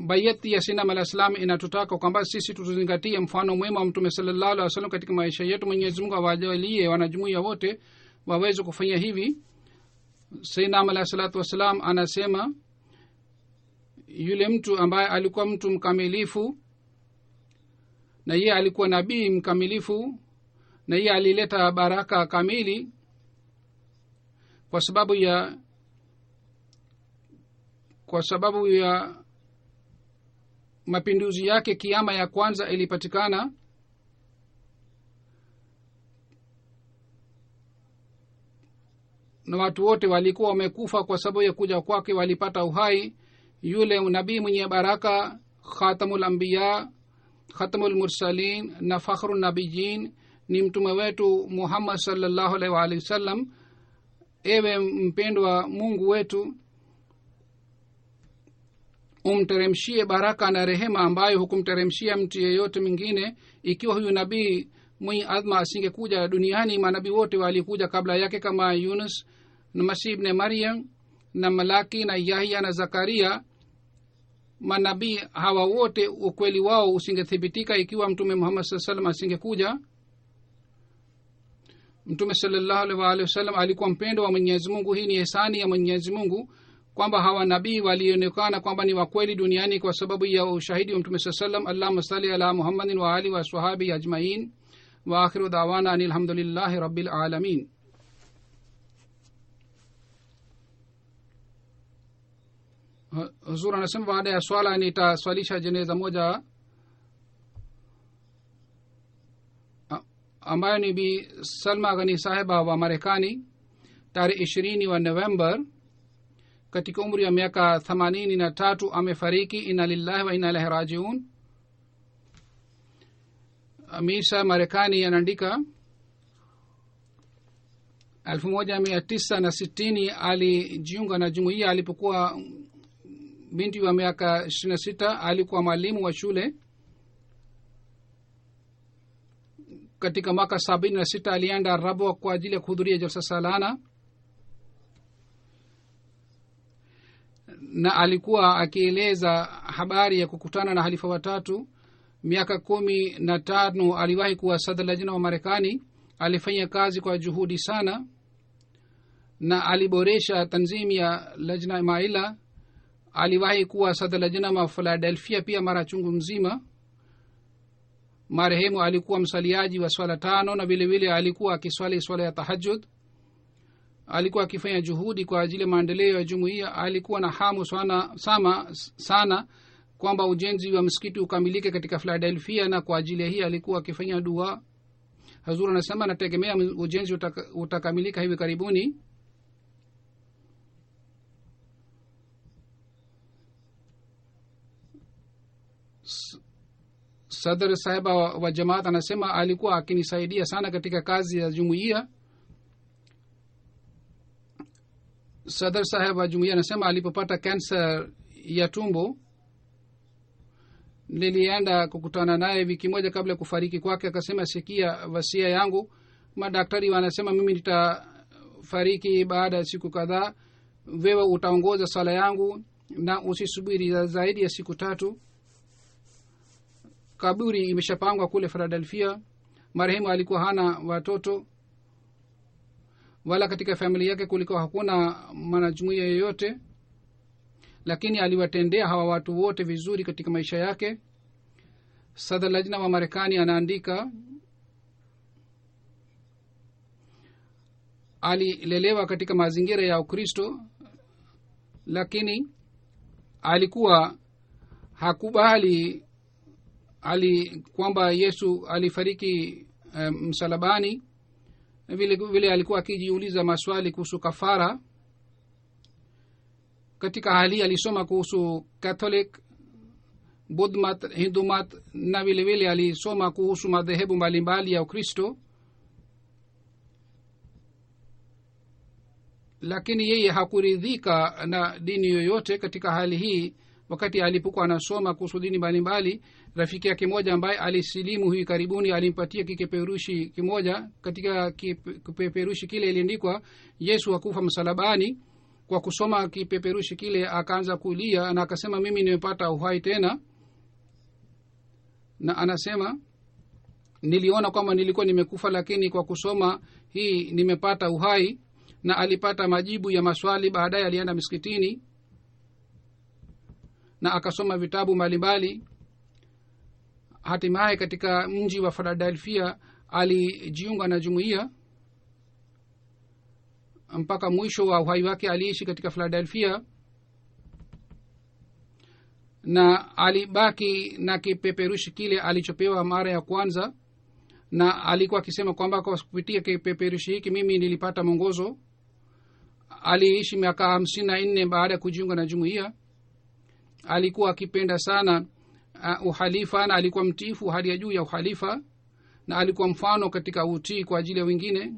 Bayati ya Sayyidina al-Islam inatutaka kwamba sisi tuzingatie mfano mwema wa mtume sallallahu alaihi wasallam katika maisha yetu. Mwenyezi Mungu awajalie wanajumuiya wote waweze kufanya hivi. sayyidina alayhi salatu wasalam anasema yule mtu ambaye alikuwa mtu mkamilifu na yeye alikuwa nabii mkamilifu na yeye alileta baraka kamili kwa sababu ya mapinduzi yake kiama ya kwanza ilipatikana na watu wote walikuwa wamekufa kwa sababu ya kuja kwake walipata uhai. Yule nabii mwenye baraka, khatamul anbiya, khatamul mursalin na fakhrun nabiyyin ni mtume wetu Muhammad sallallahu alaihi wa alihi wasallam. Ewe mpendwa Mungu wetu, umteremshie baraka na rehema ambayo hukumteremshia mtu yeyote mwingine. Ikiwa huyu nabii mwenye adhma asingekuja duniani, manabii wote walikuja kabla yake kama Yunus na Masih ibn Maryam na Malaki na Yahya na Zakaria. Manabii hawa wote ukweli wao usingethibitika ikiwa mtume Muhammad sallallahu alaihi wasallam asingekuja. Mtume sallallahu alaihi wasallam alikuwa mpendo wa Mwenyezi Mungu. Hii ni ihsani ya Mwenyezi Mungu kwamba hawa nabii walionekana kwamba ni wakweli duniani kwa sababu ya ushahidi wa mtume sallallahu alaihi wasallam. Allahumma salli ala Muhammadin wa alihi wa sahbihi ajmain wa akhiru da'wana alhamdulillahi rabbil alamin. Huzur anasema baada ya swala nitaswalisha jeneza moja ambayo ni Bi Salma Ghani sahiba wa Marekani. Tarehe 20 wa November katika umri wa miaka 83 amefariki. Inna lillahi wa inna ilaihi rajiun. Amisa Marekani anaandika 1960 alijiunga na jumuiya alipokuwa binti wa miaka 26. Alikuwa mwalimu wa shule. Katika mwaka 76 alienda Rabwa kwa ajili ya kuhudhuria jalsa salana na alikuwa akieleza habari ya kukutana na halifa watatu. Miaka 15 aliwahi kuwa sadr lajna wa Marekani. Alifanya kazi kwa juhudi sana na aliboresha tanzimu ya lajna maila. Aliwahi kuwa sadr lajna wa Philadelphia pia mara chungu mzima. Marehemu alikuwa msaliaji wa swala 5 na vile vile alikuwa akiswali swala ya tahajjud. Alikuwa akifanya juhudi kwa ajili ya maendeleo ya jumuiya. Alikuwa na hamu sana kwamba ujenzi wa msikiti ukamilike katika Philadelphia na kwa ajili hii alikuwa akifanya dua. Hazur anasema nategemea ujenzi utakamilika hivi karibuni. Sadr sahiba wa jamaat anasema alikuwa akinisaidia sana katika kazi ya jumuiya. Sadr sahib wa jumuiya anasema alipopata kansa ya tumbo nilienda kukutana naye wiki moja kabla kufariki kwake. Akasema sikia wasia yangu, madaktari wanasema mimi nitafariki baada ya siku kadhaa, wewe utaongoza sala yangu na usisubiri zaidi ya siku 3. Kaburi imeshapangwa kule Philadelphia. Marehemu alikuwa hana watoto wala katika familia yake kulikuwa hakuna mwanajumuiya yoyote, lakini aliwatendea hawa watu wote vizuri katika maisha yake. Sadr lajna wa Marekani anaandika alilelewa katika mazingira ya Ukristo, lakini alikuwa hakubali kwamba Yesu alifariki msalabani. Vile alikuwa akijiuliza maswali kuhusu kafara. Katika hali alisoma kuhusu Catholic, Buddhmat, Hindumat na vile alisoma kuhusu madhehebu mbalimbali ya Ukristo, lakini yeye hakuridhika na dini yoyote. Katika hali hii, wakati alipokuwa anasoma kuhusu dini mbalimbali, rafiki yake moja ambaye alisilimu hivi karibuni alimpatia kipeperushi kimoja. Katika kipeperushi kile iliandikwa Yesu hakufa msalabani. Kwa kusoma kipeperushi kile akaanza kulia na akasema mimi nimepata uhai tena. Na anasema niliona kwamba nilikuwa nimekufa, lakini kwa kusoma hii nimepata uhai. na alipata majibu ya maswali. Baadaye alienda misikitini na akasoma vitabu mbalimbali. Hatimaye katika mji wa Philadelphia alijiunga na jumuiya. Mpaka mwisho wa uhai wake aliishi katika Philadelphia, na alibaki na kipeperushi kile alichopewa mara ya kwanza, na alikuwa akisema kwamba kwa kupitia kipeperushi hiki mimi nilipata mwongozo. Aliishi miaka 54 baada ya kujiunga na jumuiya. Alikuwa akipenda sana uhalifa, na alikuwa mtiifu hali ya juu ya uhalifa, na alikuwa mfano katika utii kwa ajili ya wengine.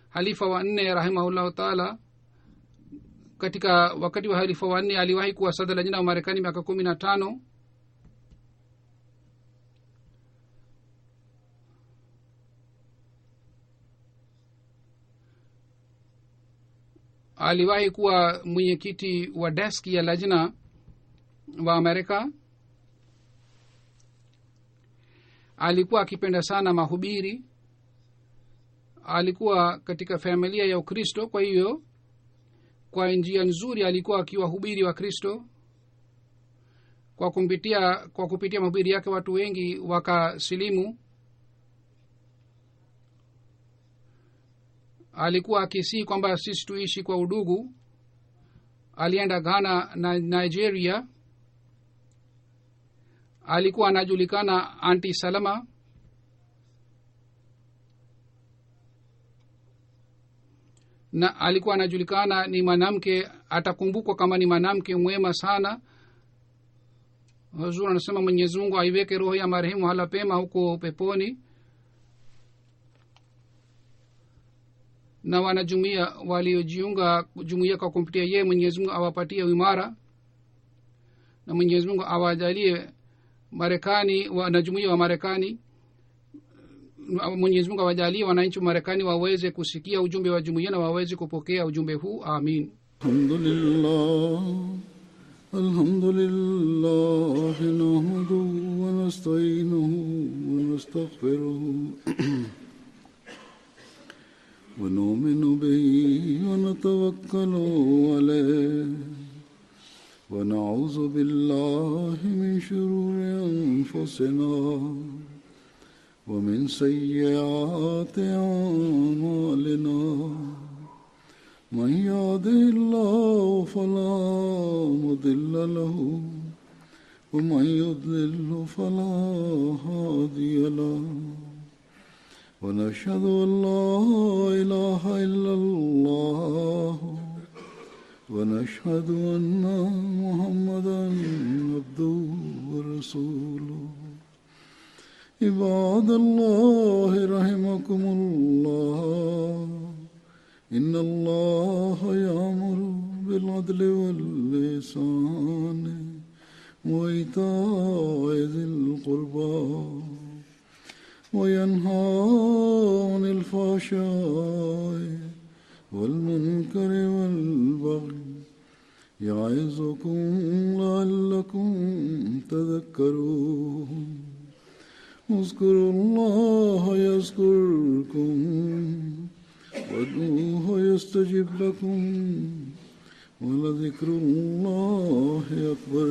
Halifa wa 4 rahimahullahu taala, katika wakati wa halifa wa 4 aliwahi kuwa sadr lajna wa Marekani miaka 15. Aliwahi kuwa mwenyekiti wa deski ya lajna wa Amerika. Alikuwa akipenda sana mahubiri. Alikuwa katika familia ya Ukristo, kwa hiyo kwa njia nzuri alikuwa akiwahubiri wa Kristo. Kwa kupitia mahubiri yake watu wengi wakasilimu. Alikuwa akisii kwamba sisi tuishi kwa udugu. Alienda Ghana na Nigeria. Alikuwa anajulikana Aunty Salama. Na alikuwa anajulikana ni mwanamke, atakumbukwa kama ni mwanamke mwema sana. Huzur anasema Mwenyezi Mungu aiweke roho ya marehemu hala pema huko peponi. Na wanajumuiya waliojiunga jumuiya kwa kumpitia yeye, Mwenyezi Mungu awapatie uimara, na Mwenyezi Mungu awajalie Marekani wanajumuiya wa Marekani, Mwenyezi Mungu awajalie wananchi wa Marekani waweze kusikia ujumbe wa jumuiya na waweze kupokea ujumbe huu. Amin. Alhamdulillah nahmaduhu wa nasta'inuhu wa nastaghfiruhu wa nu'minu bihi wa natawakkalu alayhi wa na'udhu billahi min shururi anfusina ومن سيئات أعمالنا من يهده الله فلا مضل له ومن يضلل فلا هادي له ونشهد أن لا إله إلا الله ونشهد أن محمدا عبده ورسوله. عباد الله رحمكم الله إن الله يأمر بالعدل والإحسان وإيتاء ذي القربى وينهى عن الفحشاء والمنكر والبغي يعظكم لعلكم تذكرون. اذكروا الله يذكركم وادعوه يستجب لكم ولذكر الله أكبر.